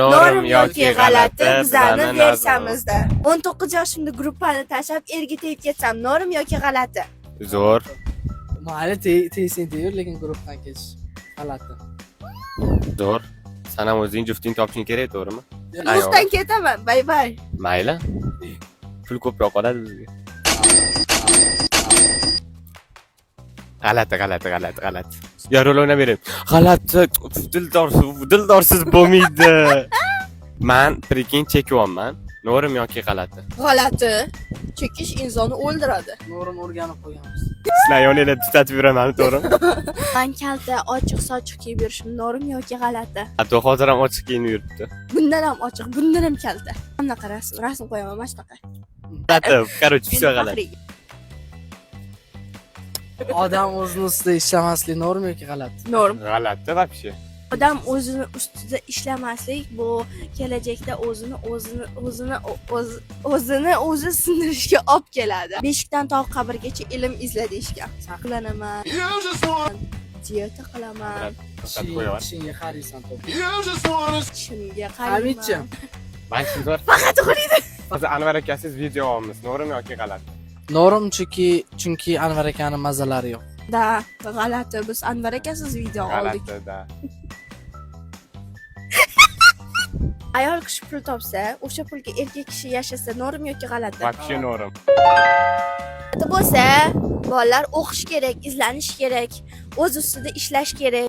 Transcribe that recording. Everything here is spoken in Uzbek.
Norm yoki g'alati bizlarni versiyamizda. 19 yoshimda gruppani tashlab erga tegib ketsam, norm yoki g'alati? Zo'r. Mayli tegsin deyur, lekin guruhdan ketish g'alati. Zo'r. Sen ham o'zing jufting topishing kerak, to'g'rimi? Guruhdan ketaman. Bay bay. Mayli. Pul ko'proq qoladi bizga. G'alati. Ya rol o'ynayvering. G'alati, dildorsiz bo'lmaydi. Men prekin chekyapman. Norm yoki g'alati? G'alati. Chekish insonni o'ldiradi. Norm o'rganib qo'yganmiz. Sizlar yoningizda tutatib yuraman, to'g'rimi? Men kalta ochiq sochiq kiyib yurishim norm yoki g'alati? Hatto hozir ham ochiq kiyinib yuribdi. Bundan ham ochiq, bundan ham kalta. Qanaqa rasm qo'yaman, mana shunaqa. G'alati, короче, все g'alati. Odam o'zini ustida ishlamaslik norm yoki g'alati? Norm. G'alati вообще. Odam o'zini ustida ishlamaslik bu kelajakda o'zini o'zi sindirishga olib keladi. Beshikdan to qabrgacha ilm izla deyishgan. Saqlanaman. Diyeta qilaman. Tishingga qaraysan to'g'ri. Tishimga Hamidjon. qarayman. Men sizlar Faqat uxlaydi. hozir Anvar akasiz video olamiz. Norm yoki g'alati? Norm chunki Anvar akani mazalari yo'q. Da, g'alati. Biz Anvar akasiz video oldik. G'alati da. Ayol kishi pul topsa, o'sha pulga erkak kishi yashasa norm yoki g'alati? Вообще norm. Bo'lsa, bolalar o'qish kerak, izlanish kerak, o'z ustida ishlash kerak.